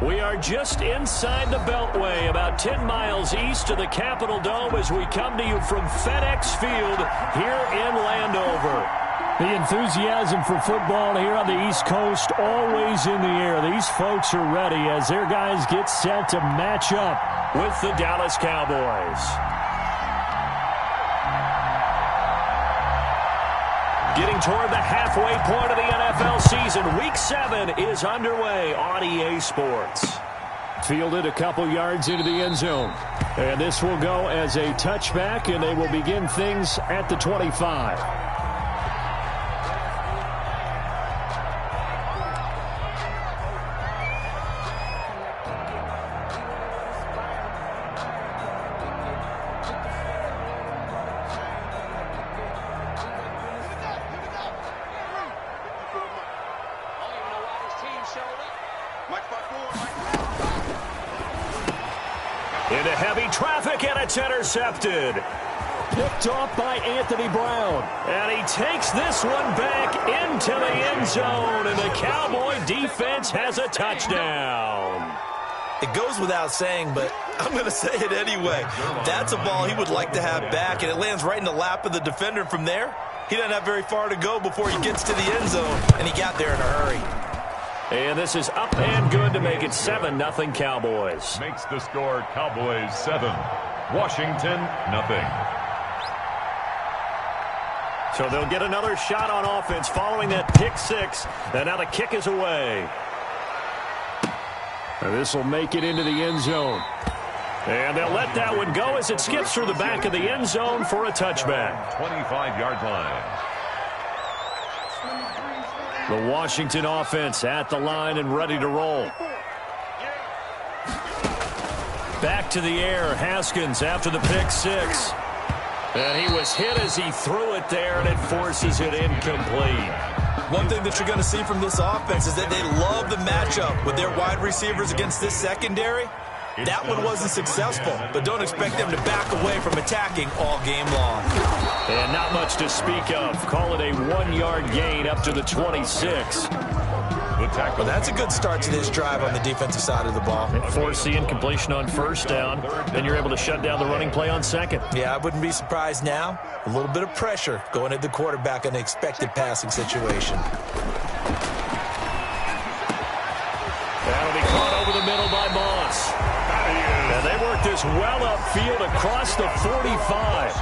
We are just inside the Beltway, about 10 miles east of the Capitol Dome as we come to you from FedEx Field here in Landover. The enthusiasm for football here on the East Coast always in the air. These folks are ready as their guys get set to match up with the Dallas Cowboys. Getting toward the halfway point of the NFL season, Week 7 is underway on EA Sports. Fielded a couple yards into the end zone. And this will go as a touchback, and they will begin things at the 25. Into heavy traffic, and it's intercepted. Picked off by Anthony Brown. And he takes this one back into the end zone, and the Cowboy defense has a touchdown. It goes without saying, but I'm going to say it anyway. That's a ball he would like to have back, and it lands right in the lap of the defender from there. He doesn't have very far to go before he gets to the end zone, and he got there in a hurry. And this is up and good to make it 7-0 Cowboys. Makes the score Cowboys 7, Washington 0. So they'll get another shot on offense following that pick six. And now the kick is away. And this will make it into the end zone. And they'll let that one go as it skips through the back of the end zone for a touchback. 25-yard line. The Washington offense at the line and ready to roll. Back to the air, Haskins after the pick six. And he was hit as he threw it there, and it forces it incomplete. One thing that you're going to see from this offense is that they love the matchup with their wide receivers against this secondary. That one wasn't successful, but don't expect them to back away from attacking all game long. And not much to speak of. Call it a 1-yard gain up to the 26. Well, that's a good start to this drive on the defensive side of the ball. Force the incompletion on first down. Then you're able to shut down the running play on second. Yeah, I wouldn't be surprised now. A little bit of pressure going at the quarterback in an expected passing situation. That'll be caught over the middle by Moss. And they work this well upfield across the 45.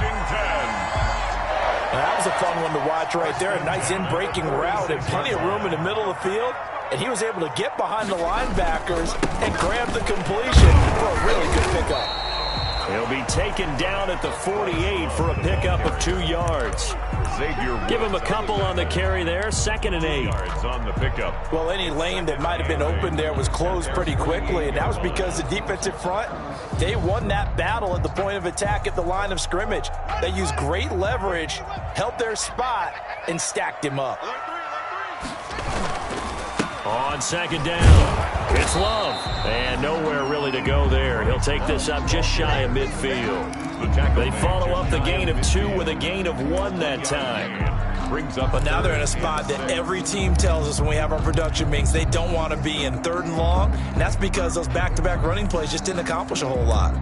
That was a fun one to watch right there. A nice in-breaking route and plenty of room in the middle of the field. And he was able to get behind the linebackers and grab the completion for a really good pickup. He'll be taken down at the 48 for a pickup of 2 yards. Give him a couple on the carry there. 2nd and 8. Yards on the pickup. Well, any lane that might have been open there was closed pretty quickly, and that was because the defensive front, they won that battle at the point of attack at the line of scrimmage. They used great leverage, held their spot, and stacked him up. On 2nd down, it's Love. And nowhere really to go there. He'll take this up just shy of midfield. They follow up the gain of 2 with a gain of 1 that time. But now they're in a spot that every team tells us when we have our production meetings they don't want to be in, 3rd and long. And that's because those back-to-back running plays just didn't accomplish a whole lot.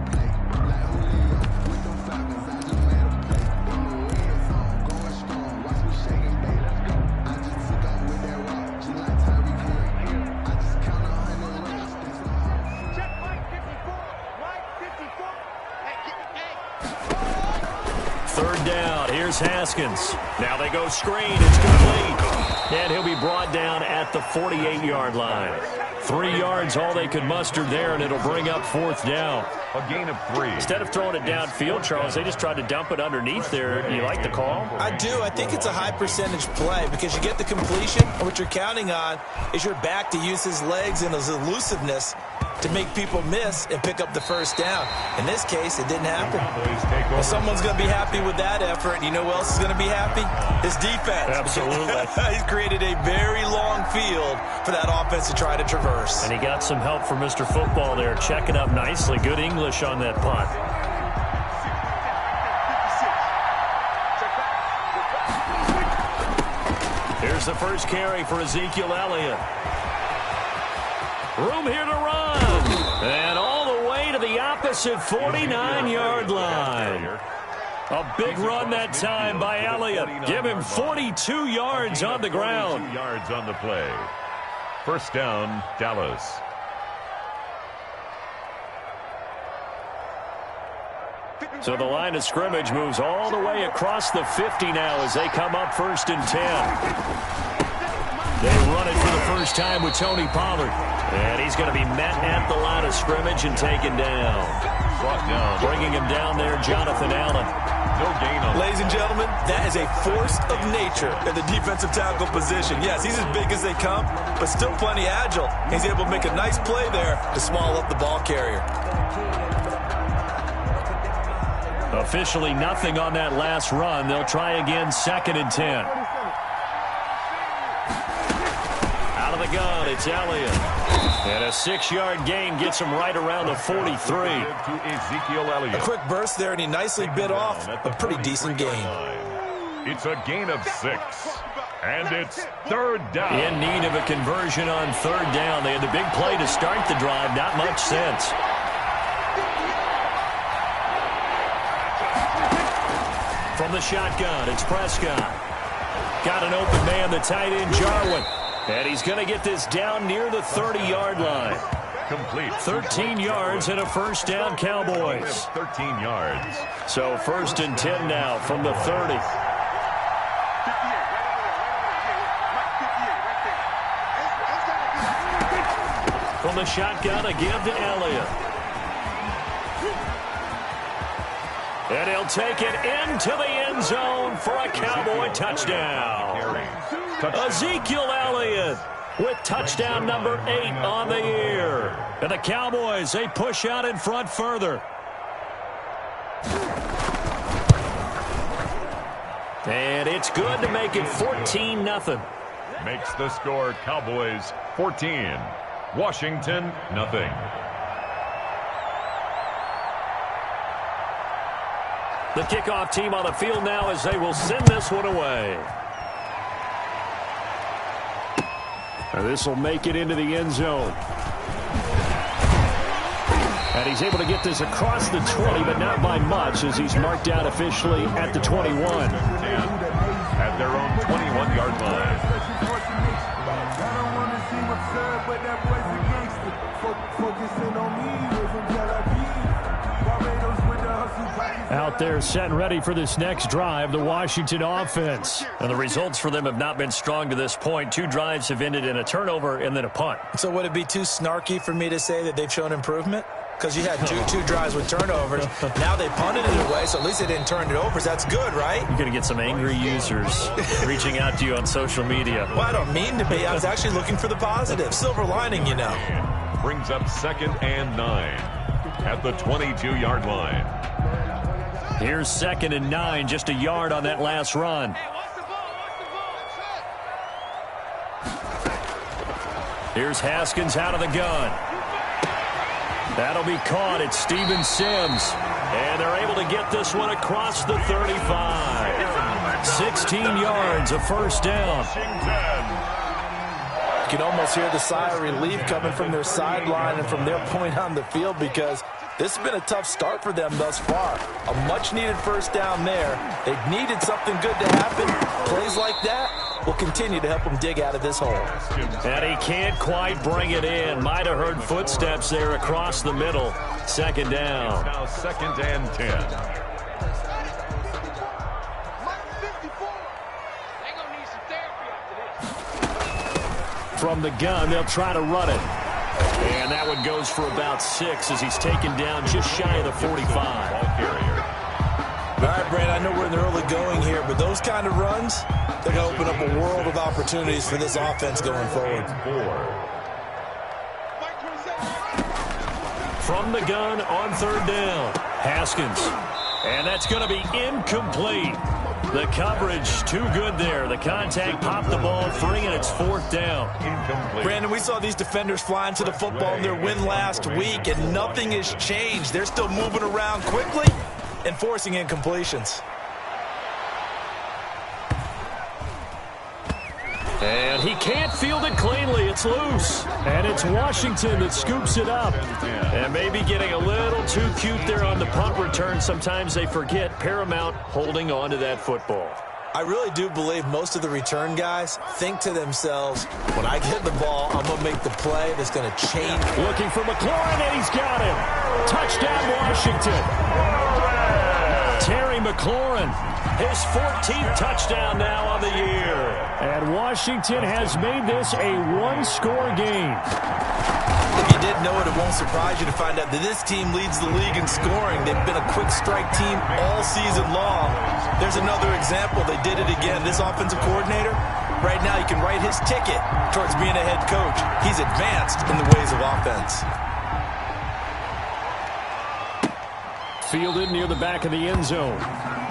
Here's Haskins. Now they go screen. It's complete. And he'll be brought down at the 48-yard line. 3 yards, all they could muster there, and it'll bring up 4th down. A gain of 3. Instead of throwing it downfield, Charles, they just tried to dump it underneath there. Do you like the call? I do. I think it's a high percentage play because you get the completion, and what you're counting on is your back to use his legs and his elusiveness to make people miss and pick up the first down. In this case, it didn't happen. Well, someone's going to be happy with that effort. You know who else is going to be happy? His defense. Absolutely. He's created a very long field for that offense to try to traverse. And he got some help from Mr. Football there, checking up nicely. Good English on that punt. Here's the first carry for Ezekiel Elliott. Room here to run. And all the way to the opposite 49-yard line. A big run that time by Elliott. Give him 42 yards on the ground. 42 yards on the play. First down, Dallas. So the line of scrimmage moves all the way across the 50 now as they come up 1st and 10. They run it for the first time with Tony Pollard. And he's going to be met at the line of scrimmage and taken down. Brought down. Bringing him down there, Jonathan Allen. No gain on. Ladies and gentlemen, that is a force of nature in the defensive tackle position. Yes, he's as big as they come, but still plenty agile. He's able to make a nice play there to swallow up the ball carrier. Officially nothing on that last run. They'll try again 2nd and 10. Out of the gun, it's Elliott. And a 6-yard gain gets him right around the 43. To Ezekiel Elliott. A quick burst there, and he nicely bit off a pretty decent gain. It's a gain of 6. And it's 3rd down. In need of a conversion on 3rd down. They had the big play to start the drive. Not much sense. From the shotgun, it's Prescott. Got an open man, the tight end, Jarwin. And he's going to get this down near the 30-yard line. Complete. 13 yards and a first down, Cowboys. 13 yards. So 1st and 10 now from the 30. From the shotgun, a give to Elliott. And he'll take it into the end zone for a Cowboy touchdown. Ezekiel Elliott with touchdown number 8 on the year. And the Cowboys, they push out in front further. And it's good to make it 14-0. Makes the score Cowboys 14. Washington, nothing. The kickoff team on the field now as they will send this one away. And this will make it into the end zone. And he's able to get this across the 20, but not by much as he's marked out officially at the 21. At their own 21-yard line. Out there set and ready for this next drive, the Washington offense. And the results for them have not been strong to this point. 2 drives have ended in a turnover and then a punt. So would it be too snarky for me to say that they've shown improvement? Because you had two drives with turnovers. Now they punted it away, so at least they didn't turn it over. So that's good, right? You're going to get some angry users reaching out to you on social media. Well, I don't mean to be. I was actually looking for the positive. Silver lining, you know. Brings up 2nd and 9 at the 22-yard line. Here's 2nd and 9, just a yard on that last run. Here's Haskins out of the gun. That'll be caught. It's Steven Sims. And they're able to get this one across the 35. 16 yards, a first down. You can almost hear the sigh of relief coming from their sideline and from their point on the field because this has been a tough start for them thus far. A much-needed first down there. They've needed something good to happen. Plays like that will continue to help them dig out of this hole. And he can't quite bring it in. Might have heard footsteps there across the middle. 2nd down. It's now 2nd and 10. From the gun, they'll try to run it. And that one goes for about 6 as he's taken down just shy of the 45. All right, Brand, I know we're in the early going here, but those kind of runs, they're going to open up a world of opportunities for this offense going forward. From the gun on 3rd down, Haskins. And that's going to be incomplete. The coverage too good there. The contact popped the ball free, and it's 4th down. Incomplete. Brandon, we saw these defenders flying to the football in their win last week, and nothing has changed. They're still moving around quickly and forcing incompletions. And he can't field it cleanly. It's loose. And it's Washington that scoops it up. And maybe getting a little too cute there on the punt return. Sometimes they forget Paramount holding on to that football. I really do believe most of the return guys think to themselves, when I get the ball, I'm going to make the play that's going to change. Looking for McLaurin, and he's got him. Touchdown, Washington. Terry McLaurin, his 14th touchdown now on the year. And Washington has made this a one-score game. If you didn't know it, it won't surprise you to find out that this team leads the league in scoring. They've been a quick strike team all season long. There's another example. They did it again. This offensive coordinator, right now, he can write his ticket towards being a head coach. He's advanced in the ways of offense. Fielded near the back of the end zone.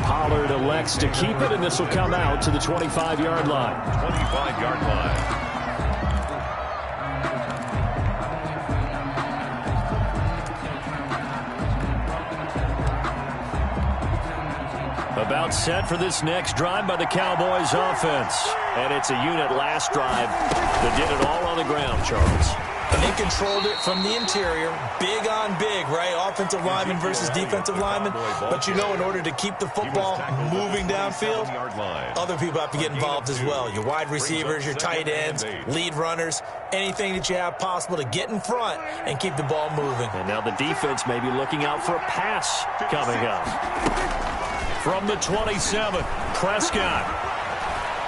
Pollard elects to keep it, and this will come out to the 25-yard line. 25-yard line. About set for this next drive by the Cowboys offense. And it's a unit last drive that did it all on the ground, Charles. And they controlled it from the interior. Big on big, right? Offensive lineman versus defensive lineman. But you know, in order to keep the football moving downfield, other people have to get involved as well. Your wide receivers, your tight ends, lead runners, anything that you have possible to get in front and keep the ball moving. And now the defense may be looking out for a pass coming up. From the 27, Prescott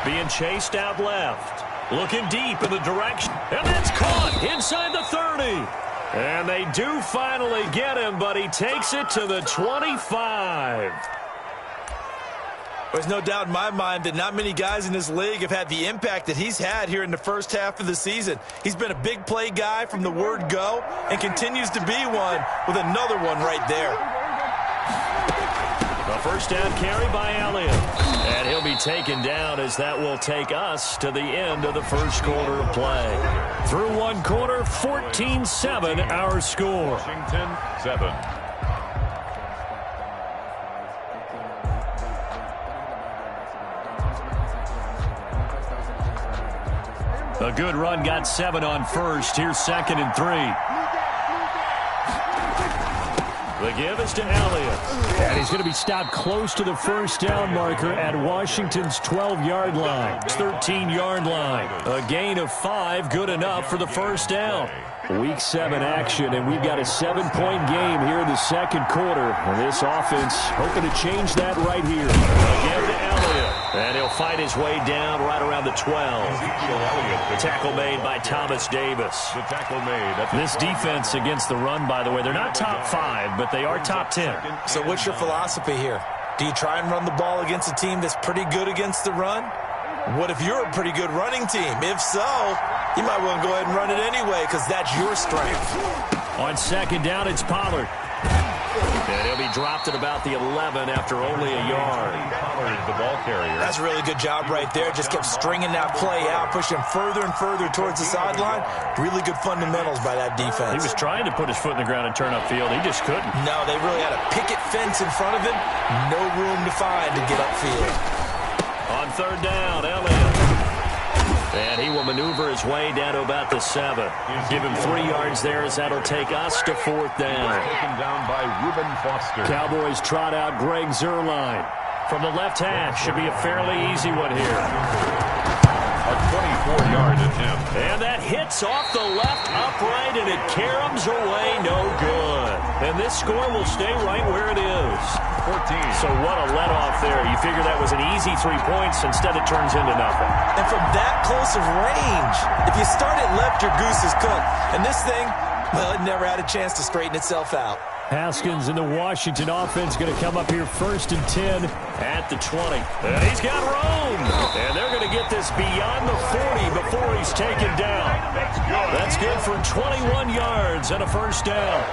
being chased out left. Looking deep in the direction. And that's caught inside the 30. And they do finally get him, but he takes it to the 25. There's no doubt in my mind that not many guys in this league have had the impact that he's had here in the first half of the season. He's been a big play guy from the word go and continues to be one with another one right there. The first down carry by Elliott. And he'll be taken down as that will take us to the end of the first quarter of play. Through one quarter, 14-7 our score. Washington 7. A good run got 7 on first. Here's 2nd and 3. The give is to Elliott. And he's going to be stopped close to the first down marker at Washington's 12-yard line. 13-yard line. A gain of 5, good enough for the first down. Week 7 action, and we've got a 7-point game here in the second quarter. And this offense hoping to change that right here. Again to Elliott. And he'll fight his way down right around the 12. The tackle made by Thomas Davis. The tackle made. This defense against the run, by the way, they're not top 5, but they are top 10. So what's your philosophy here? Do you try and run the ball against a team that's pretty good against the run? What if you're a pretty good running team? If so, you might want to go ahead and run it anyway because that's your strength. On second down, it's Pollard. And he'll be dropped at about the 11 after only a yard. Pollard, the ball carrier. That's a really good job right there. Just kept stringing that play out, pushing further and further towards the sideline. Really good fundamentals by that defense. He was trying to put his foot in the ground and turn upfield. He just couldn't. No, they really had a picket fence in front of him. No room to find to get upfield. On third down, Elliott. And he will maneuver his way down to about the 7. Give him 3 yards there as that'll take us to fourth down. Taken down by Reuben Foster. Cowboys trot out Greg Zuerlein. From the left hash, should be a fairly easy one here. A 24-yard attempt. And that hits off the left upright, and it caroms away no good. And this score will stay right where it is. 14. So what a let-off there. You figure that was an easy 3 points. Instead, it turns into nothing. And from that close of range, if you start it left, your goose is cooked. And this thing, well, it never had a chance to straighten itself out. Haskins and the Washington offense going to come up here 1st and 10 at the 20. And he's got room. And they're going to get this beyond the 40 before he's taken down. That's good for 21 yards and a first down.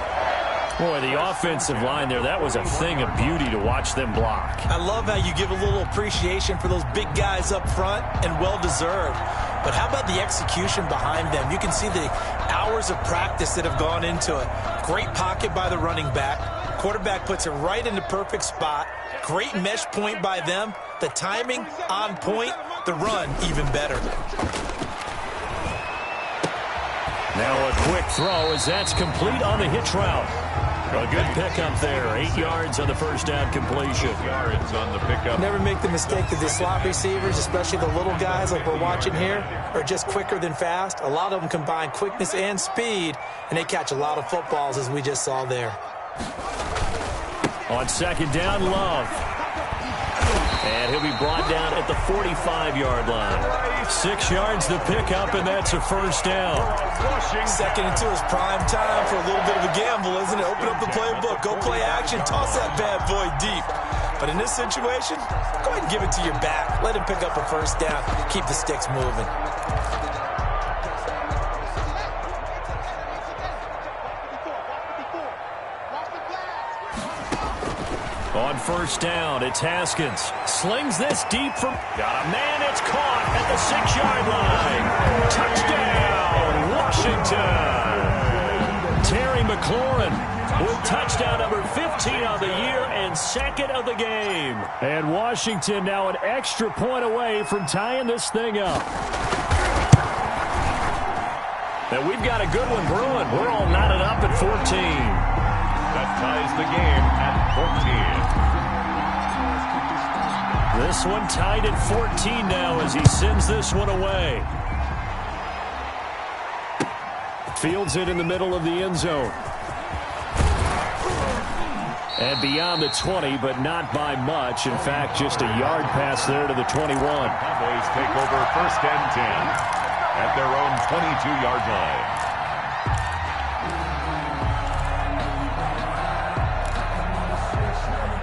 Boy, the offensive line there, that was a thing of beauty to watch them block. I love how you give a little appreciation for those big guys up front, and well-deserved. But how about the execution behind them? You can see the hours of practice that have gone into it. Great pocket by the running back. Quarterback puts it right in the perfect spot. Great mesh point by them. The timing on point. The run even better. Now a quick throw as that's complete on the hitch route. A good pickup there. 8 yards on the first down completion. 8 yards on the pickup. Never make the mistake that the slot receivers, especially the little guys like we're watching here, are just quicker than fast. A lot of them combine quickness and speed, and they catch a lot of footballs, as we just saw there. On second down, Love. And he'll be brought down at the 45-yard line. 6 yards the pickup, and that's a first down. Second and 2 is prime time for a little bit of a gamble, isn't it? Open up the playbook, go play action, toss that bad boy deep. But in this situation, go ahead and give it to your back. Let him pick up a first down. Keep the sticks moving. On first down, it's Haskins. Slings this deep from... Got a man, it's caught at the 6-yard line. Touchdown, Washington. Terry McLaurin with touchdown number 15 on the year and second of the game. And Washington now an extra point away from tying this thing up. And we've got a good one brewing. We're all knotted up at 14. That ties the game at 14. This one tied at 14 now as he sends this one away. Fields it in the middle of the end zone. And beyond the 20, but not by much. In fact, just a yard pass there to the 21. Cowboys take over first and 10 at their own 22-yard line.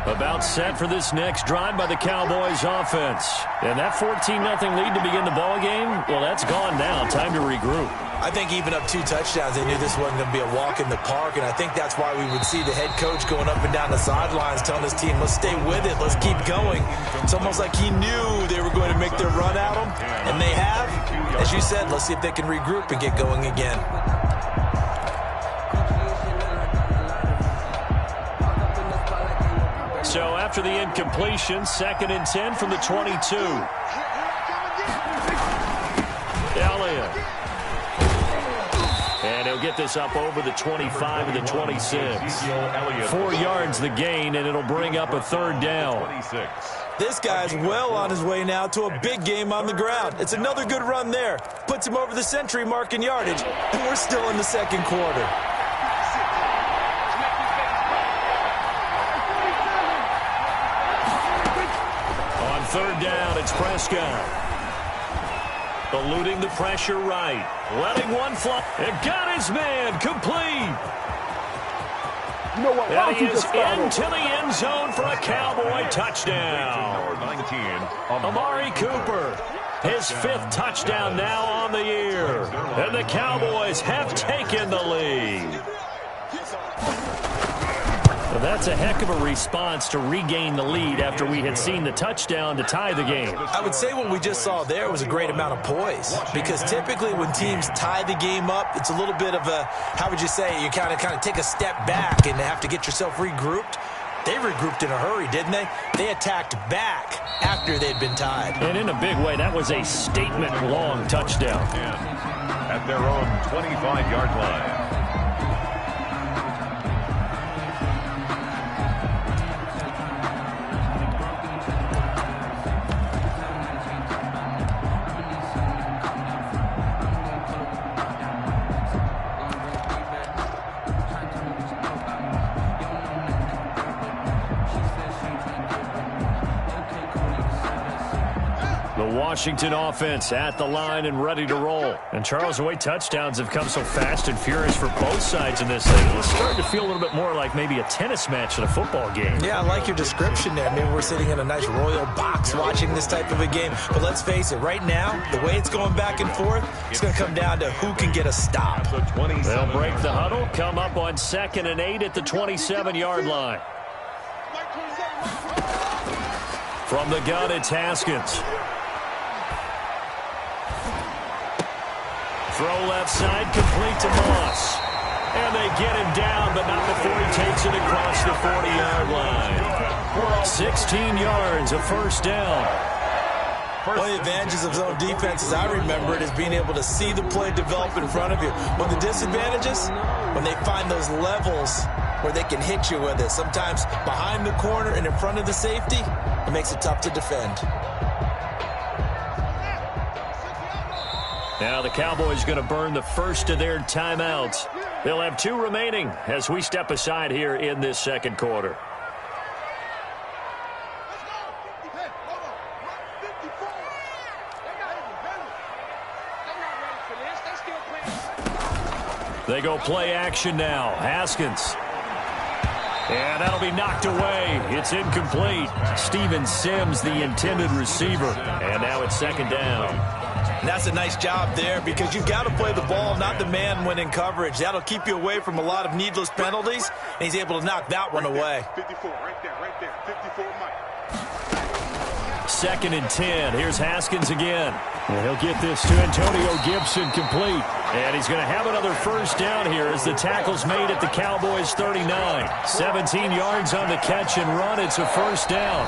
About set for this next drive by the Cowboys offense. And that 14-0 lead to begin the ball game, well, that's gone now. Time to regroup. I think even up 2 touchdowns, they knew this wasn't going to be a walk in the park, and I think that's why we would see the head coach going up and down the sidelines telling his team, let's stay with it, let's keep going. It's almost like he knew they were going to make their run at him, and they have. As you said, let's see if they can regroup and get going again. So after the incompletion, second and 10 from the 22. Elliott. And he'll get this up over the 25 and the 26. 4 yards the gain, and it'll bring up a third down. This guy's well on his way now to a big game on the ground. It's another good run there. Puts him over the century mark in yardage, and we're still in the second quarter. Third down, it's Prescott. Eluding the pressure right. Letting one fly. And got his man complete. You know what? And he is into the end zone for a Cowboy touchdown. 19, Amari Cooper. His 5th touchdown now on the year. And the Cowboys have taken the lead. Well, that's a heck of a response to regain the lead after we had seen the touchdown to tie the game. I would say what we just saw there was a great amount of poise, because typically when teams tie the game up, it's a little bit of a, how would you say, you kind of take a step back and have to get yourself regrouped. They regrouped in a hurry, didn't they? They attacked back after they'd been tied. And in a big way, that was a statement-long touchdown. At their own 25-yard line. Washington offense at the line and ready to roll. And Charles, the way touchdowns have come so fast and furious for both sides in this thing, it's starting to feel a little bit more like maybe a tennis match in a football game. Yeah, I like your description there. Maybe we're sitting in a nice royal box watching this type of a game. But let's face it, right now, the way it's going back and forth, it's going to come down to who can get a stop. They'll break the huddle, come up on 2nd and 8 at the 27-yard line. From the gun, it's Haskins. Throw left side, complete to Moss. And they get him down, but not before he takes it across the 40-yard line. 16 yards, a first down. One of the advantages of zone defense, as I remember it, is being able to see the play develop in front of you. One of the disadvantages, when they find those levels where they can hit you with it, sometimes behind the corner and in front of the safety, it makes it tough to defend. Now the Cowboys going to burn the first of their timeouts. They'll have 2 remaining as we step aside here in this second quarter. They go play action now. Haskins. And that'll be knocked away. It's incomplete. Steven Sims, the intended receiver. And now it's second down. And that's a nice job there because you've got to play the ball, not the man when in coverage. That'll keep you away from a lot of needless penalties, and he's able to knock that one away. 54, right there, 54, Mike. Second and 10. Here's Haskins again. And he'll get this to Antonio Gibson complete. And he's going to have another first down here as the tackle's made at the Cowboys 39. 17 yards on the catch and run. It's a first down.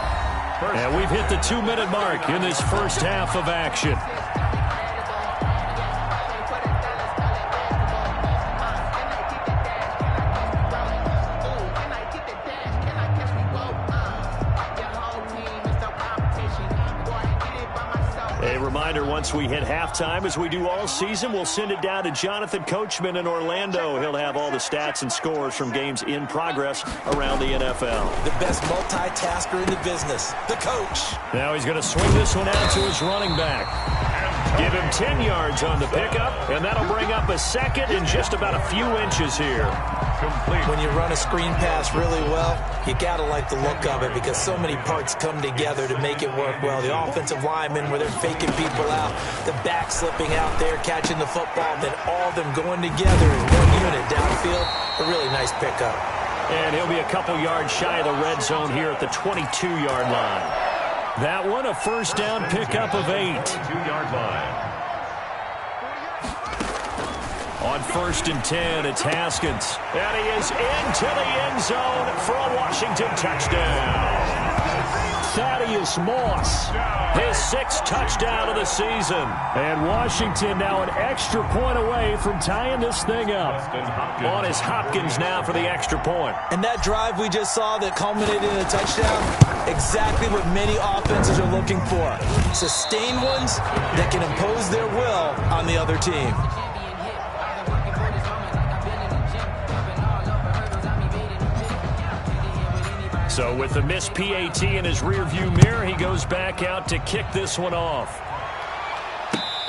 And we've hit the 2-minute mark in this first half of action. A reminder, once we hit halftime, as we do all season, we'll send it down to Jonathan Coachman in Orlando. He'll have all the stats and scores from games in progress around the NFL. The best multitasker in the business, the coach. Now he's going to swing this one out to his running back. Give him 10 yards on the pickup, and that'll bring up a second in just about a few inches here. Complete. When you run a screen pass really well, you got to like the look of it because so many parts come together to make it work well. The offensive linemen, where they're faking people out, the back slipping out there, catching the football, then all of them going together as one unit downfield. A really nice pickup. And he'll be a couple yards shy of the red zone here at the 22-yard line. That one, a first down pickup of 8. 2-yard line. On first and 10, it's Haskins. And he is into the end zone for a Washington touchdown. Thaddeus Moss, his 6th touchdown of the season. And Washington now an extra point away from tying this thing up. On is Hopkins now for the extra point. And that drive we just saw that culminated in a touchdown, exactly what many offenses are looking for. Sustained ones that can impose their will on the other team. So with the missed PAT in his rearview mirror, he goes back out to kick this one off.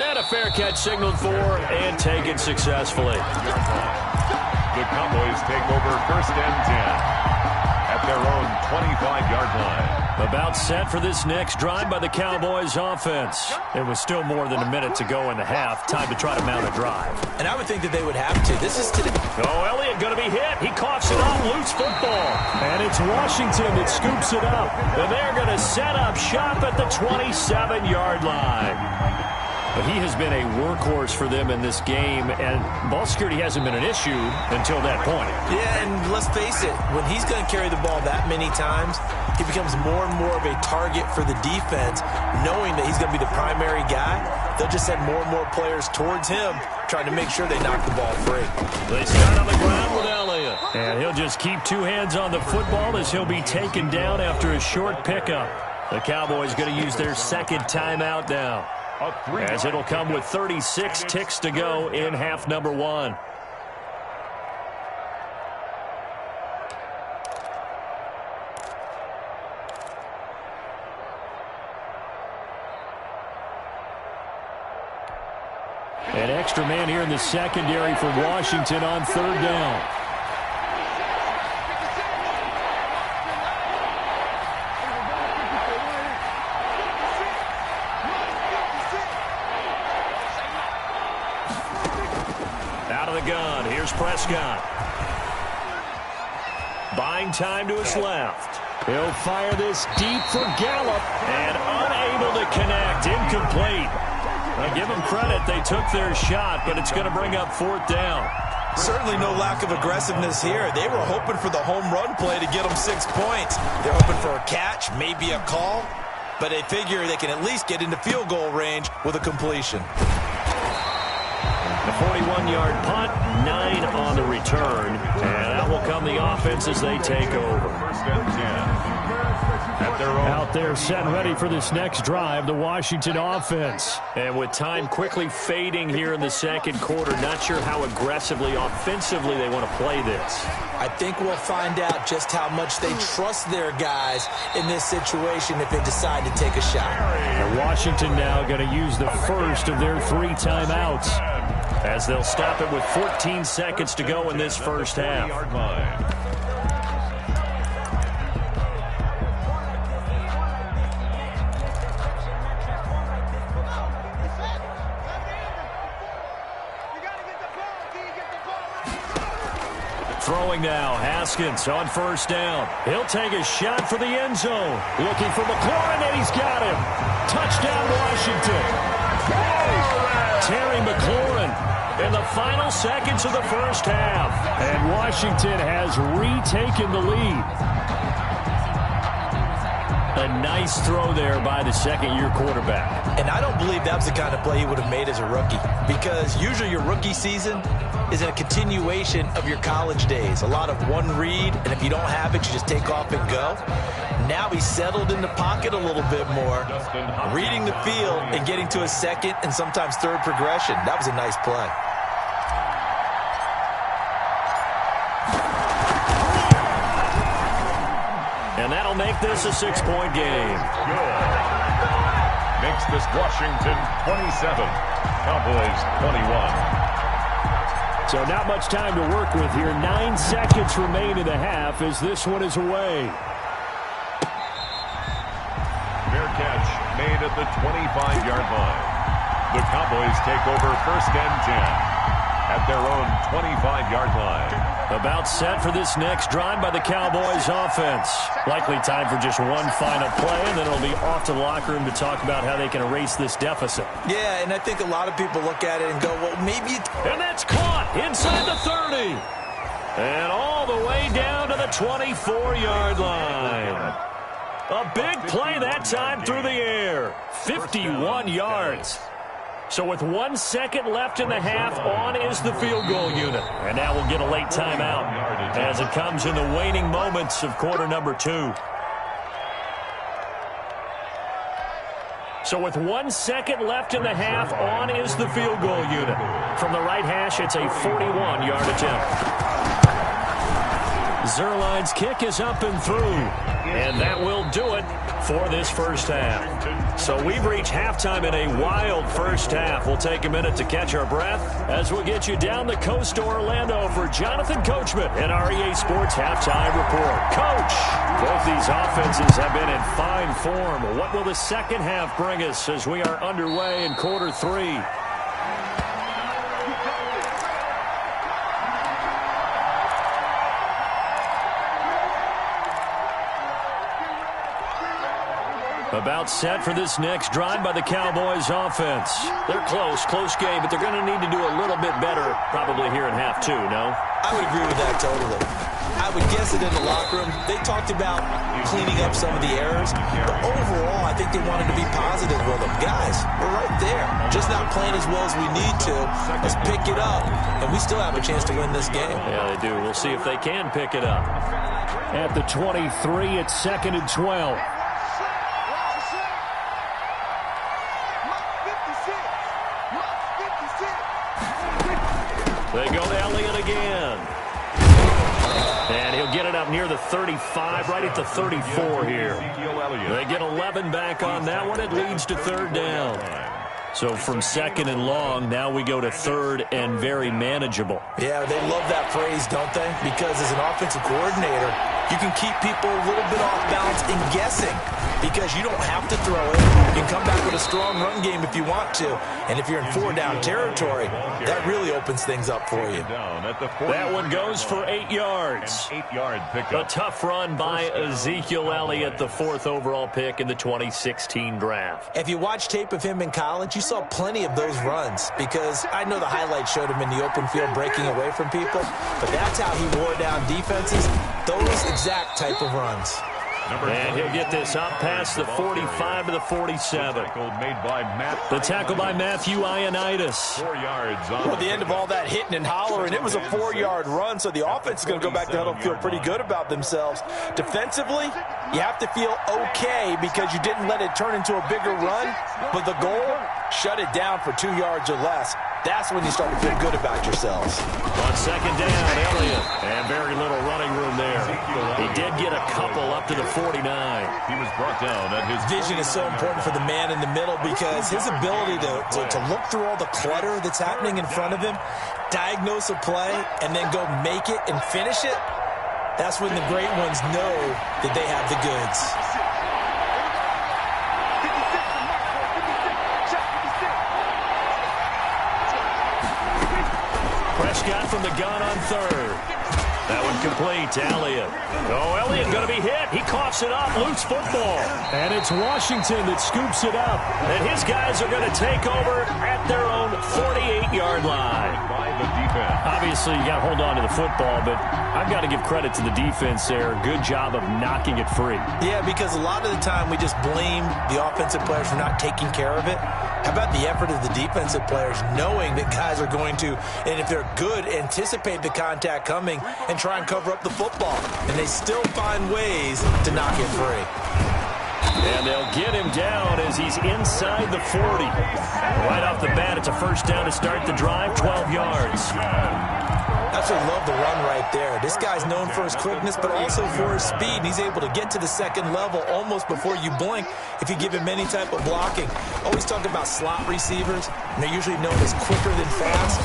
And a fair catch signaled for and taken successfully. The Cowboys take over first and 10 at their own 25-yard line. About set for this next drive by the Cowboys offense. It was still more than a minute to go in the half. Time to try to mount a drive. And I would think that they would have to. This is today. Oh, Elliott going to be hit. He coughs it up. Loose football. And it's Washington that scoops it up. And they're going to set up shop at the 27-yard line. But he has been a workhorse for them in this game, and ball security hasn't been an issue until that point. Yeah, and let's face it, when he's going to carry the ball that many times, he becomes more and more of a target for the defense, knowing that he's going to be the primary guy. They'll just send more and more players towards him, trying to make sure they knock the ball free. They start on the ground with Elliott. And he'll just keep 2 hands on the football as he'll be taken down after a short pickup. The Cowboys going to use their second timeout now, as it'll come with 36 ticks to go in half number 1. An extra man here in the secondary for Washington on 3rd down. Out of the gun, here's Prescott. Buying time to his left. He'll fire this deep for Gallup, and unable to connect, incomplete. I give them credit, they took their shot, but it's going to bring up 4th down. Certainly no lack of aggressiveness here. They were hoping for the home run play to get them 6 points. They're hoping for a catch, maybe a call. but they figure they can at least get into field goal range with a completion. The 41-yard punt, 9 on the return, and out will come the offense as they take over. First and 10. Out there set and ready for this next drive, the Washington offense. And with time quickly fading here in the second quarter, not sure how aggressively, offensively they want to play this. I think we'll find out just how much they trust their guys in this situation if they decide to take a shot. And Washington now going to use the first of their 3 timeouts, as they'll stop it with 14 seconds to go in this first half. Throwing now, Haskins on first down. He'll take a shot for the end zone. Looking for McLaurin, and he's got him. Touchdown, Washington. Terry McLaurin in the final seconds of the first half. And Washington has retaken the lead. A nice throw there by the second-year quarterback. And I don't believe that was the kind of play he would have made as a rookie, because usually your rookie season is a continuation of your college days. A lot of one read, and if you don't have it, you just take off and go. Now he's settled in the pocket a little bit more, reading the field and getting to a second and sometimes third progression. That was a nice play. And that'll make this a 6-point game. Makes this Washington 27, Cowboys 21. So not much time to work with here. 9 seconds remain in the half as this one is away. Fair catch made at the 25-yard line. The Cowboys take over first and 10 at their own 25-yard line. About set for this next drive by the Cowboys offense. Likely time for just one final play, and then it'll be off to the locker room to talk about how they can erase this deficit. Yeah, and I think a lot of people look at it and go, well, maybe... And that's caught inside the 30. And all the way down to the 24-yard line. A big play that time through the air. 51 yards. So with 1 second left in the half, on is the field goal unit. And now we'll get a late timeout as it comes in the waning moments of quarter number 2. So with 1 second left in the half, on is the field goal unit. From the right hash, it's a 41-yard attempt. Zerline's kick is up and through. And that will do it for this first half. So we've reached halftime in a wild first half. We'll take a minute to catch our breath as we'll get you down the coast to Orlando for Jonathan Coachman and our EA Sports Halftime Report. Coach, both these offenses have been in fine form. What will the second half bring us as we are underway in quarter 3? About set for this next drive by the Cowboys offense. They're close game, but they're going to need to do a little bit better probably here in half 2, no? I would agree with that totally. I would guess it in the locker room. They talked about cleaning up some of the errors, but overall, I think they wanted to be positive with them. Guys, we're right there. Just not playing as well as we need to. Let's pick it up, and we still have a chance to win this game. Yeah, they do. We'll see if they can pick it up. At the 23, it's 2nd and 12. They go to Elliott again. And he'll get it up near the 35, right at the 34 here. They get 11 back on that one. It leads to 3rd down. So from 2nd and long, now we go to 3rd and very manageable. Yeah, they love that phrase, don't they? Because as an offensive coordinator, you can keep people a little bit off balance and guessing because you don't have to throw it. You can come back with a strong run game if you want to. And if you're in 4-down territory, that really opens things up for you. That one goes for 8 yards. 8-yard pickup. A tough run by Ezekiel Elliott, the 4th overall pick in the 2016 draft. If you watch tape of him in college, you saw plenty of those runs because I know the highlights showed him in the open field breaking away from people, but that's how he wore down defenses, those exact type of runs. And he'll get this up past the 45 to the 47. The tackle by Matthew Ioannidis. 4 yards Well, at the end of all that hitting and hollering, it was a 4-yard run, so the offense is going to go back to huddle and feel pretty good about themselves. Defensively, you have to feel okay because you didn't let it turn into a bigger run, but the goal, shut it down for 2 yards or less. That's when you start to feel good about yourselves. On second down, Elliott. And very little running room there. He did get a couple up to the 49. He was brought down at his Vision is so important for the man in the middle because his ability to look through all the clutter that's happening in front of him, diagnose a play, and then go make it and finish it, that's when the great ones know that they have the goods. Prescott from the gun on third. That one complete to Elliott. Oh, Elliott going to be hit. He coughs it up. Loose football. And it's Washington that scoops it up. And his guys are going to take over at their own 48-yard line. by the defense. Obviously, you got to hold on to the football, but I've got to give credit to the defense there. Good job of knocking it free. Yeah, because a lot of the time we just blame the offensive players for not taking care of it. How about the effort of the defensive players knowing that guys are going to, and if they're good, anticipate the contact coming and try and cover up the football. And they still find ways to knock it free. And they'll get him down as he's inside the 40. Right off the bat, it's a first down to start the drive, 12 yards. Absolutely love the run right there. This guy's known for his quickness, but also for his speed. He's able to get to the second level almost before you blink if you give him any type of blocking. Always talk about slot receivers, and they're usually known as quicker than fast.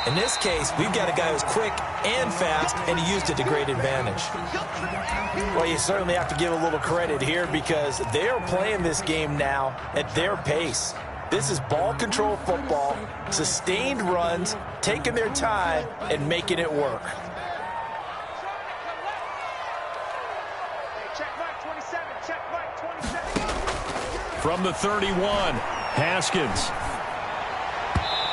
In this case, we've got a guy who's quick and fast, and he used it to great advantage. Well, you certainly have to give a little credit here because they are playing this game now at their pace. This is ball control football, sustained runs, taking their time, and making it work. From the 31, Haskins.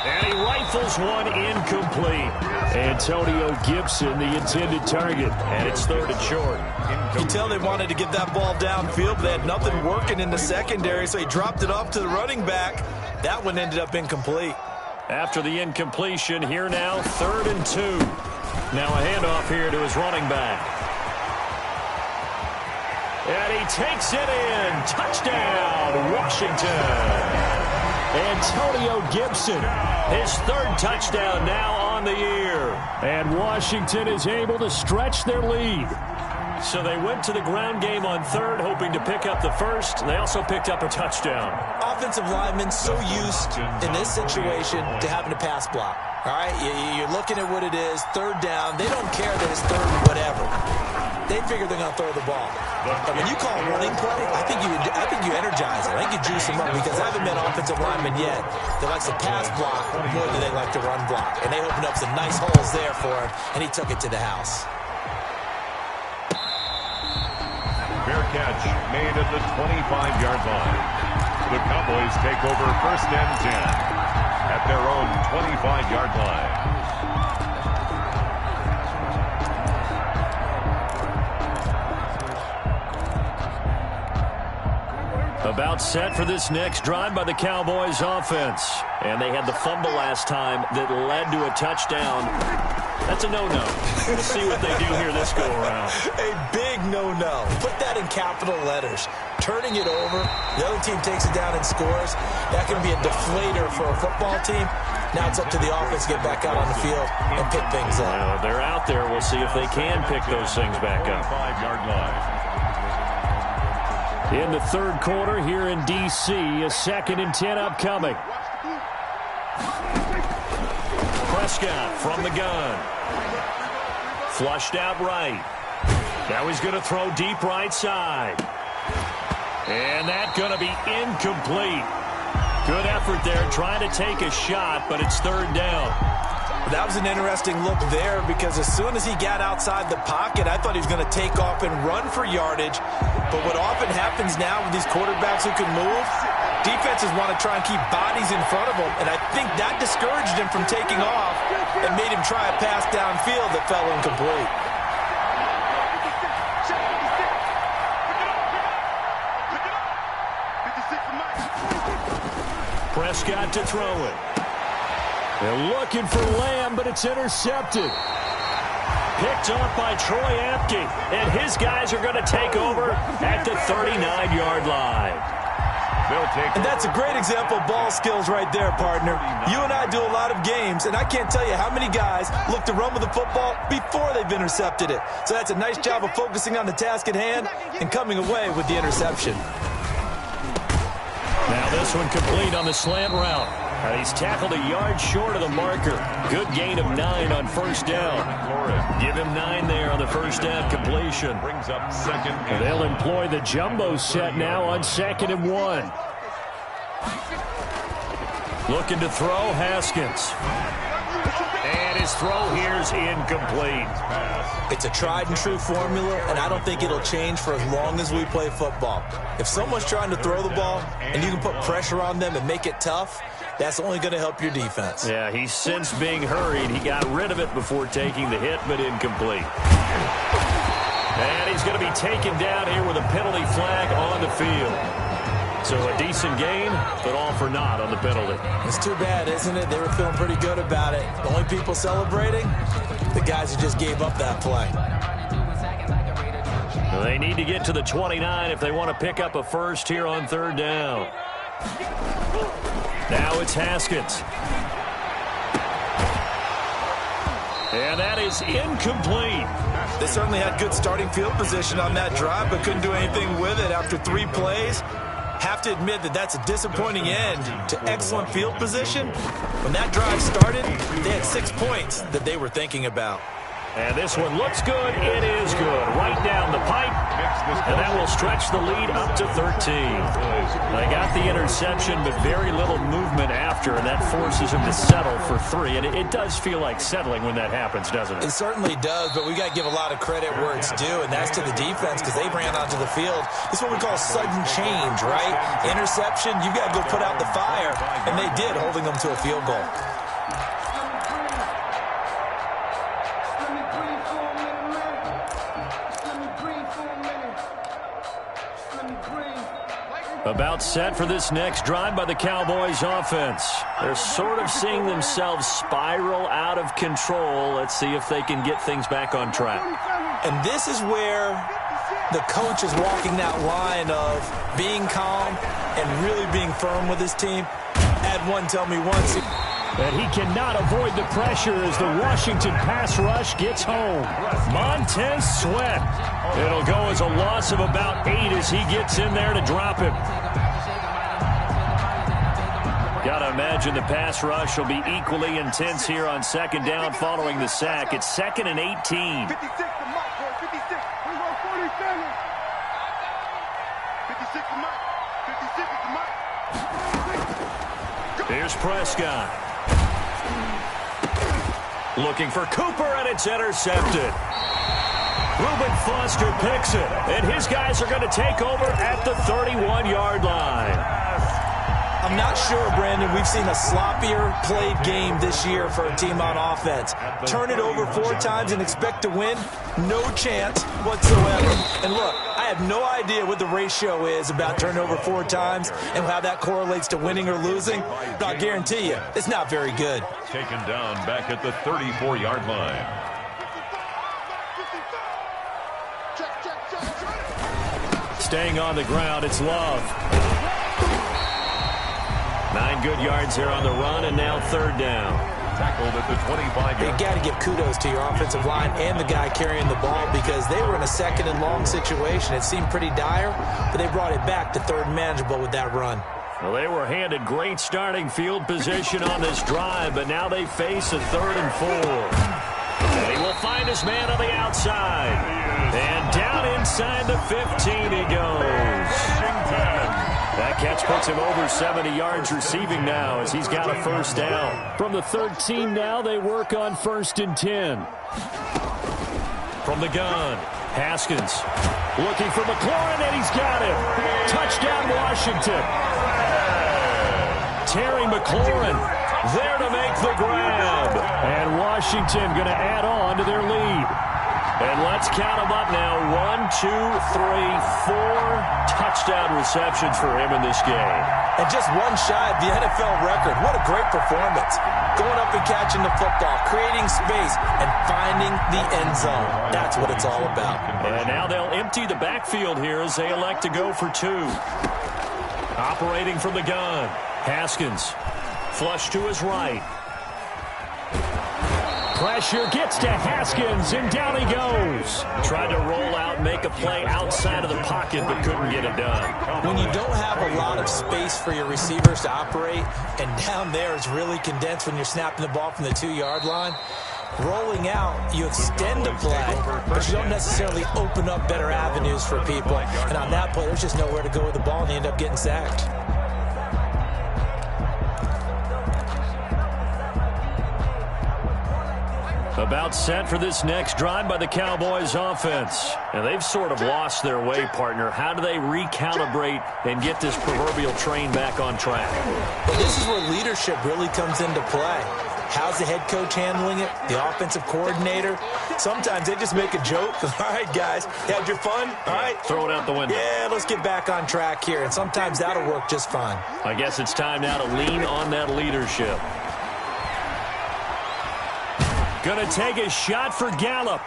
And he rifles one incomplete. Antonio Gibson, the intended target. And it's third and short. You can tell they wanted to get that ball downfield, but they had nothing working in the secondary, so he dropped it off to the running back. That one ended up incomplete. After the incompletion, here now, 3rd and 2. Now a handoff here to his running back. And he takes it in. Touchdown, Washington. Antonio Gibson, his 3rd touchdown now on the year. And Washington is able to stretch their lead. So they went to the ground game on 3rd, hoping to pick up the 1st. They also picked up a touchdown. Offensive linemen so used in this situation to having a pass block. All right, you're looking at what it is, 3rd down. They don't care that it's 3rd and whatever. They figure they're going to throw the ball. And when you call a running play, I think you energize it. I think you juice them up because I haven't met offensive linemen yet that likes to pass block more than they like to run block. And they opened up some nice holes there for him, and he took it to the house. Fair catch made at the 25-yard line. The Cowboys take over 1st and 10 at their own 25-yard line. About set for this next drive by the Cowboys offense. And they had the fumble last time that led to a touchdown. That's a no-no. We'll see what they do here this go-around. A big no-no. Put that in capital letters. Turning it over, the other team takes it down and scores. That can be a deflator for a football team. Now it's up to the offense to get back out on the field and pick things up. Well, they're out there. We'll see if they can pick those things back up. 5-yard line. In the 3rd quarter here in D.C., a 2nd and 10 upcoming. Prescott from the gun. Flushed out right. Now he's going to throw deep right side. And that's going to be incomplete. Good effort there trying to take a shot, but it's 3rd down. That was an interesting look there because as soon as he got outside the pocket, I thought he was going to take off and run for yardage. But what often happens now with these quarterbacks who can move, defenses want to try and keep bodies in front of them, and I think that discouraged him from taking off and made him try a pass downfield that fell incomplete. Prescott to throw it. They're looking for Lamb, but it's intercepted. Picked off by Troy Apke, and his guys are going to take over at the 39-yard line. And that's a great example of ball skills right there, partner. You and I do a lot of games, and I can't tell you how many guys look to run with the football before they've intercepted it. So that's a nice job of focusing on the task at hand and coming away with the interception. Now this one complete on the slant route. And he's tackled a yard short of the marker. Good gain of 9 on first down. Give him 9 there on the first down completion. Brings up second. And they'll employ the jumbo set now on 2nd and 1. Looking to throw, Haskins. And his throw here is incomplete. It's a tried and true formula, and I don't think it'll change for as long as we play football. If someone's trying to throw the ball and you can put pressure on them and make it tough, that's only going to help your defense. Yeah, he's since being hurried. He got rid of it before taking the hit, but incomplete. And he's going to be taken down here with a penalty flag on the field. So a decent gain, but all for naught on the penalty. It's too bad, isn't it? They were feeling pretty good about it. The only people celebrating, the guys who just gave up that play. Well, they need to get to the 29 if they want to pick up a first here on 3rd down. Now it's Haskins. And that is incomplete. They certainly had good starting field position on that drive, but couldn't do anything with it after 3 plays. Have to admit that that's a disappointing end to excellent field position. When that drive started, they had 6 points that they were thinking about. And this one looks good. It is good. Right down the pipe. And that will stretch the lead up to 13. They got the interception, but very little movement after, and that forces him to settle for 3. And it does feel like settling when that happens, doesn't it? It certainly does, but we got to give a lot of credit where it's due, and that's to the defense because they ran onto the field. It's what we call sudden change, right? Interception, you got to go put out the fire, and they did, holding them to a field goal. About set for this next drive by the Cowboys offense. They're sort of seeing themselves spiral out of control. Let's see if they can get things back on track. And this is where the coach is walking that line of being calm and really being firm with his team. Add one, tell me once. And he cannot avoid the pressure as the Washington pass rush gets home. Montez Sweat. It'll go as a loss of about 8 as he gets in there to drop him. Got to imagine the pass rush will be equally intense here on 2nd down following the sack. It's 2nd and 18. 56 to Mike, boy. 56. We want 47. 56 to Mike. 56 to Mike. Here's Prescott. Looking for Cooper, and it's intercepted. Reuben Foster picks it, and his guys are going to take over at the 31-yard line. I'm not sure, Brandon, we've seen a sloppier played game this year for a team on offense. Turn it over 4 times and expect to win? No chance whatsoever. And look, I have no idea what the ratio is about turnover 4 times and how that correlates to winning or losing. But I'll guarantee you, it's not very good. Taken down back at the 34-yard line. Staying on the ground, it's Love. 9 good yards there on the run, and now 3rd down. Tackled at the 25-yard line. You got to give kudos to your offensive line and the guy carrying the ball because they were in a 2nd and long situation. It seemed pretty dire, but they brought it back to 3rd and manageable with that run. Well, they were handed great starting field position on this drive, but now they face a 3rd and 4. And he will find his man on the outside. And down inside the 15 he goes. That catch puts him over 70 yards receiving now as he's got a 1st down. From the 13 now, they work on 1st and 10. From the gun, Haskins looking for McLaurin, and he's got him. Touchdown, Washington. Terry McLaurin there to make the grab. And Washington going to add on to their lead. And let's count them up now. 1, 2, 3, 4 touchdown receptions for him in this game. And just one shy of the NFL record. What a great performance. Going up and catching the football, creating space, and finding the end zone. That's what it's all about. And now they'll empty the backfield here as they elect to go for 2. Operating from the gun. Haskins. Flush to his right. Pressure gets to Haskins, and down he goes. Tried to roll out, make a play outside of the pocket, but couldn't get it done. When you don't have a lot of space for your receivers to operate, and down there is really condensed when you're snapping the ball from the 2-yard line, rolling out, you extend the play, but you don't necessarily open up better avenues for people. And on that play, there's just nowhere to go with the ball, and you end up getting sacked. About set for this next drive by the Cowboys offense. And they've sort of lost their way, partner. How do they recalibrate and get this proverbial train back on track? Well, this is where leadership really comes into play. How's the head coach handling it? The offensive coordinator? Sometimes they just make a joke. All right, guys, you had your fun? All right. Throw it out the window. Yeah, let's get back on track here. And sometimes that'll work just fine. I guess it's time now to lean on that leadership. Gonna take a shot for Gallup.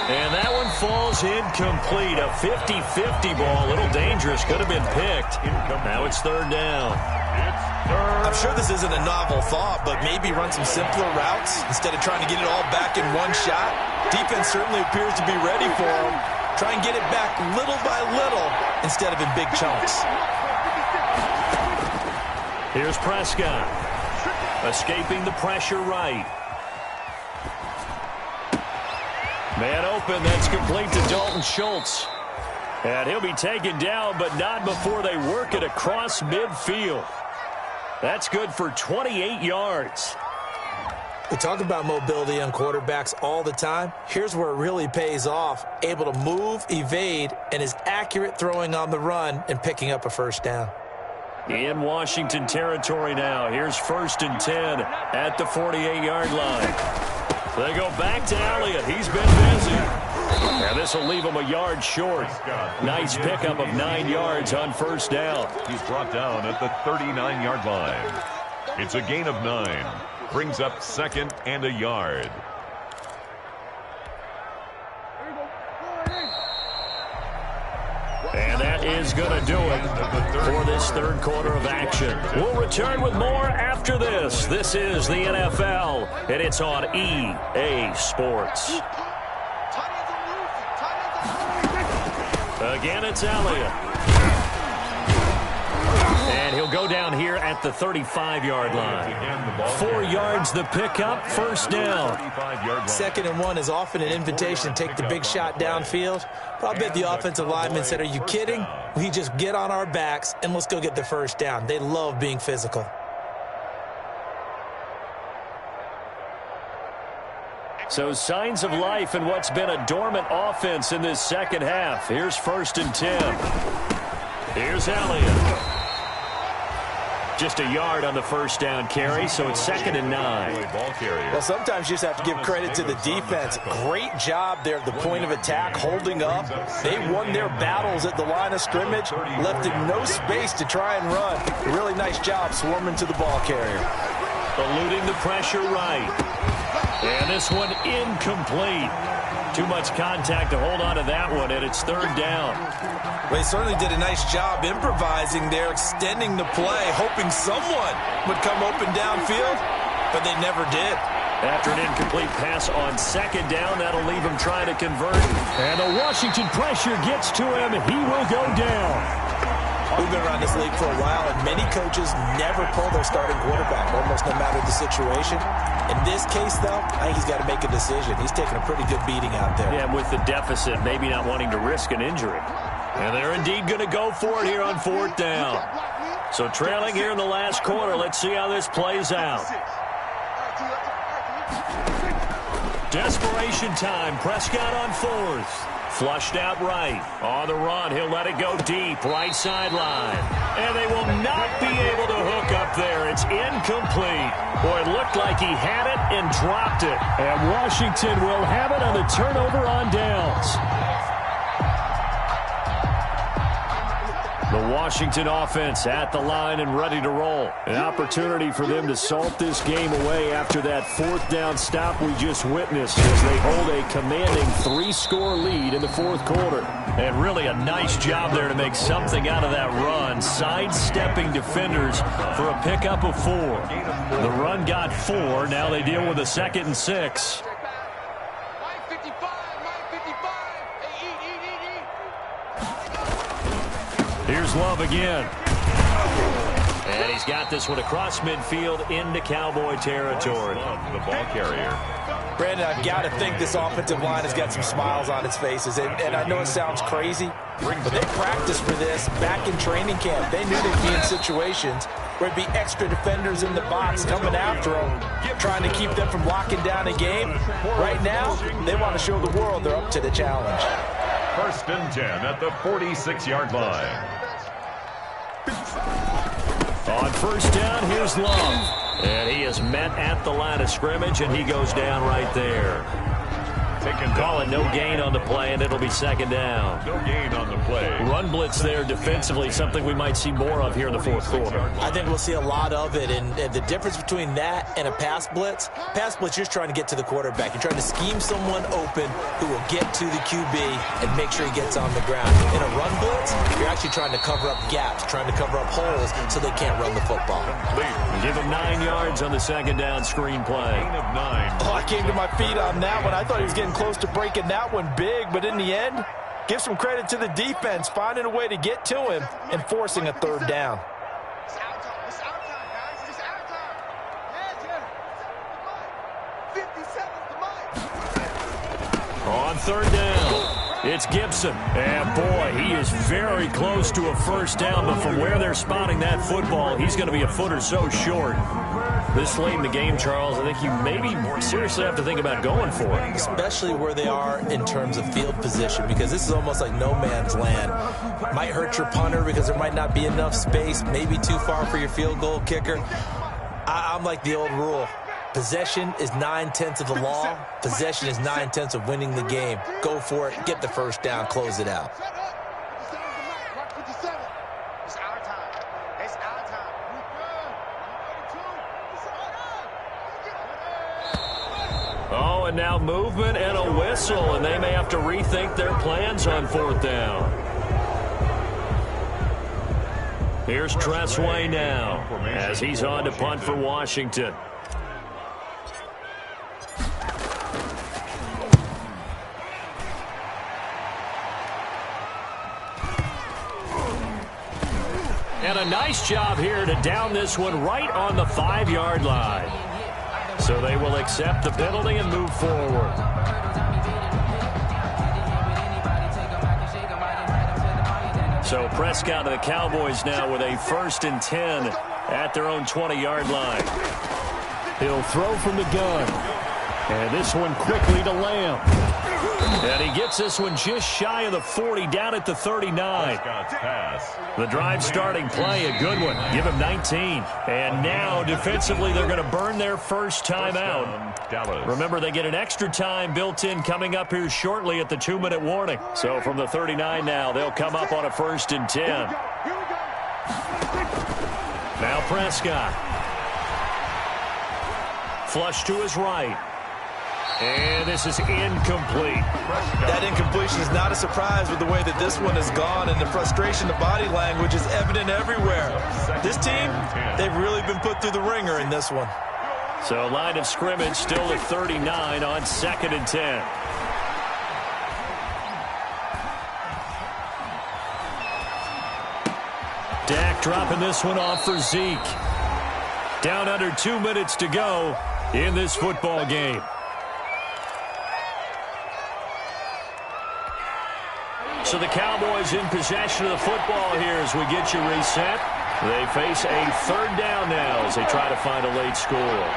And that one falls incomplete. A 50-50 ball. A little dangerous. Could have been picked. Now it's 3rd down. I'm sure this isn't a novel thought, but maybe run some simpler routes instead of trying to get it all back in one shot. Defense certainly appears to be ready for them. Try and get it back little by little instead of in big chunks. Here's Prescott. Escaping the pressure right. Man open, that's complete to Dalton Schultz. And he'll be taken down, but not before they work it across midfield. That's good for 28 yards. We talk about mobility on quarterbacks all the time. Here's where it really pays off. Able to move, evade, and is accurate throwing on the run and picking up a 1st down. In Washington territory now. Here's 1st and 10 at the 48-yard line. They go back to Elliott. He's been busy. And this will leave him a yard short. Nice pickup of 9 yards on 1st down. He's brought down at the 39-yard line. It's a gain of 9. Brings up 2nd and a yard. And that is going to do it for this 3rd quarter of action. We'll return with more after this. This is the NFL, and it's on EA Sports. Again, it's Elliott. And he'll go down here at the 35-yard line. 4 yards the pickup, 1st down. 2nd and 1 is often an invitation to take the big shot downfield. But I bet the offensive lineman said, are you kidding? We just get on our backs and let's go get the 1st down. They love being physical. So signs of life in what's been a dormant offense in this 2nd half. Here's 1st and 10. Here's Elliott. Just a yard on the 1st down carry, so it's 2nd and 9. Well, sometimes you just have to give credit to the defense. Great job there at the point of attack, holding up. They won their battles at the line of scrimmage, left them no space to try and run. Really nice job swarming to the ball carrier. Eluding the pressure right. And this one incomplete. Too much contact to hold on to that one, and it's 3rd down. Well, he certainly did a nice job improvising there, extending the play, hoping someone would come open downfield, but they never did. After an incomplete pass on 2nd down, that'll leave him trying to convert. And the Washington pressure gets to him. He will go down. We've been around this league for a while, and many coaches never pull their starting quarterback, almost no matter the situation. In this case, though, I think he's got to make a decision. He's taking a pretty good beating out there. Yeah, with the deficit, maybe not wanting to risk an injury. And they're indeed going to go for it here on 4th down. So trailing here in the last quarter, let's see how this plays out. Desperation time. Prescott on 4th. Flushed out right. On the run, he'll let it go deep. Right sideline. And they will not be able to hook up there. It's incomplete. Boy, it looked like he had it and dropped it. And Washington will have it on the turnover on downs. The Washington offense at the line and ready to roll. An opportunity for them to salt this game away after that fourth down stop we just witnessed as they hold a commanding 3-score lead in the fourth quarter. And really a nice job there to make something out of that run, sidestepping defenders for a pickup of 4. The run got 4. Now they deal with a 2nd and 6. Here's Love again. And he's got this one across midfield into Cowboy territory. The ball carrier. Brandon, I've got to think this offensive line has got some smiles on its faces. And I know it sounds crazy, but they practiced for this back in training camp. They knew they'd be in situations where there'd be extra defenders in the box coming after them, trying to keep them from locking down a game. Right now, they want to show the world they're up to the challenge. 1st and 10 at the 46-yard line. On 1st down, here's Love. And he is met at the line of scrimmage, and he goes down right there. Call it no gain on the play, and it'll be 2nd down. No gain on the play. Run blitz there defensively, something we might see more of here in the fourth quarter. I think we'll see a lot of it, and the difference between that and a pass blitz, you're just trying to get to the quarterback. You're trying to scheme someone open who will get to the QB and make sure he gets on the ground. In a run blitz, you're actually trying to cover up gaps, trying to cover up holes so they can't run the football. Give him 9 yards on the 2nd down screen play. Gain of 9. Oh, I came to my feet on that one. I thought he was getting close to breaking that one big, but in the end, give some credit to the defense, finding a way to get to him and forcing a 3rd down. It's our time. It's our time, guys. It's our time. Yeah, 57 On the mic. 3rd down, it's Gibson. And boy, he is very close to a 1st down, but from where they're spotting that football, he's going to be a foot or so short. This late in the game, Charles, I think you maybe seriously have to think about going for it. Especially where they are in terms of field position, because this is almost like no man's land. Might hurt your punter because there might not be enough space, maybe too far for your field goal kicker. I'm like the old rule. Possession is 9/10 of the law. Possession is 9/10 of winning the game. Go for it. Get the 1st down. Close it out. It's our time. It's our time. Oh, and now movement and a whistle, and they may have to rethink their plans on 4th down. Here's Tressway now as he's on to punt for Washington. And a nice job here to down this one right on the 5-yard line. So they will accept the penalty and move forward. So Prescott and the Cowboys now with a 1st and 10 at their own 20-yard line. He'll throw from the gun. And this one quickly to Lamb. And he gets this one just shy of the 40, down at the 39. The drive starting play, a good one. Give him 19. And now, defensively, they're going to burn their first time out. Remember, they get an extra time built in coming up here shortly at the 2-minute warning. So from the 39 now, they'll come up on a 1st and 10. Now Prescott. Flush to his right. And this is incomplete. That incompletion is not a surprise with the way that this one has gone, and the frustration, the body language is evident everywhere. This team, they've really been put through the ringer in this one. So line of scrimmage still at 39 on 2nd and 10. Dak dropping this one off for Zeke. Down under 2 minutes to go in this football game. So the Cowboys in possession of the football here as we get you reset. They face a 3rd down now as they try to find a late score.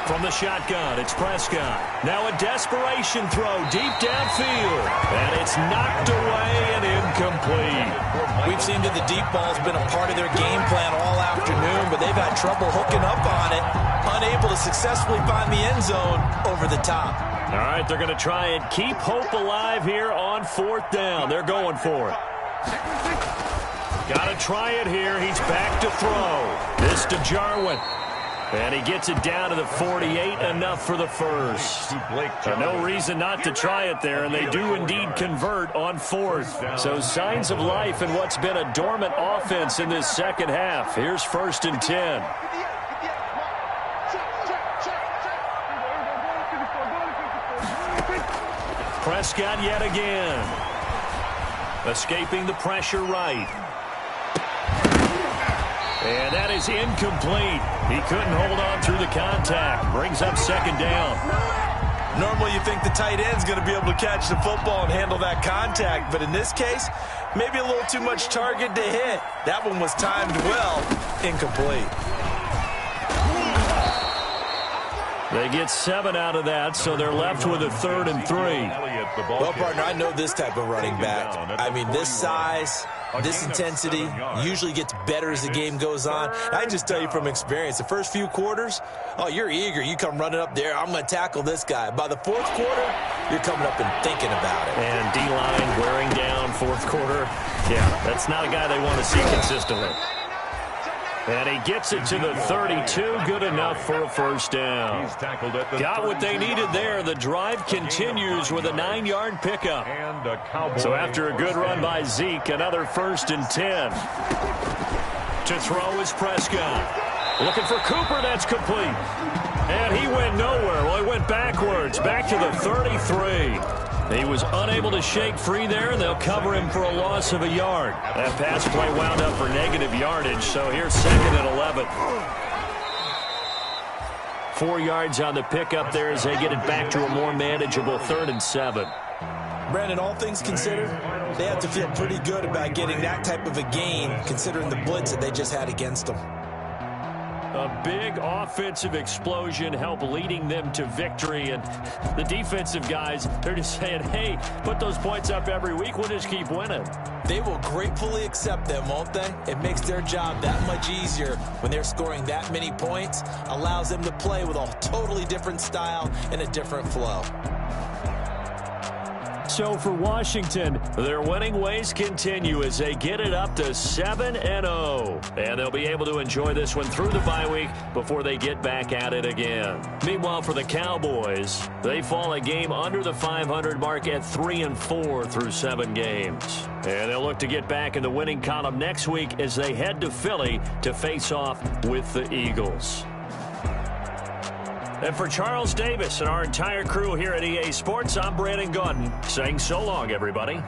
From the shotgun, it's Prescott. Now a desperation throw deep downfield. And it's knocked away and incomplete. We've seen that the deep ball's been a part of their game plan all afternoon, but they've had trouble hooking up on it, unable to successfully find the end zone over the top. All right, they're going to try and keep hope alive here on 4th down. They're going for it. Got to try it here. He's back to throw. This to Jarwin. And he gets it down to the 48, enough for the first. No reason not to try it there, and they do indeed convert on 4th. So signs of life in what's been a dormant offense in this second half. Here's 1st and 10. Prescott yet again. Escaping the pressure right. And that is incomplete. He couldn't hold on through the contact. Brings up 2nd down. Normally you think the tight end's going to be able to catch the football and handle that contact, but in this case, maybe a little too much target to hit. That one was timed well. Incomplete. They get 7 out of that, so they're left with a 3rd and 3. Well, partner, I know this type of running back. I mean, this size, this intensity usually gets better as the game goes on. I just tell you from experience, the first few quarters, oh, you're eager. You come running up there, I'm going to tackle this guy. By the 4th quarter, you're coming up and thinking about it. And D-line wearing down 4th quarter. Yeah, that's not a guy they want to see consistently. And he gets it to the 32, good enough for a 1st down. Got what they needed there. The drive continues with a 9-yard pickup. So after a good run by Zeke, another 1st and 10. To throw is Prescott. Looking for Cooper, that's complete. And he went nowhere. Well, he went backwards, back to the 33. He was unable to shake free there, and they'll cover him for a loss of a yard. That pass play wound up for negative yardage, so here's 2nd and 11. 4 yards on the pickup there as they get it back to a more manageable 3rd and 7. Brandon, all things considered, they have to feel pretty good about getting that type of a gain, considering the blitz that they just had against them. A big offensive explosion helped leading them to victory. And the defensive guys, they're just saying, hey, put those points up every week. We'll just keep winning. They will gratefully accept them, won't they? It makes their job that much easier when they're scoring that many points. Allows them to play with a totally different style and a different flow. So for Washington, their winning ways continue as they get it up to 7-0. And they'll be able to enjoy this one through the bye week before they get back at it again. Meanwhile, for the Cowboys, they fall a game under the 500 mark at 3-4 through 7 games. And they'll look to get back in the winning column next week as they head to Philly to face off with the Eagles. And for Charles Davis and our entire crew here at EA Sports, I'm Brandon Gaudin saying so long, everybody.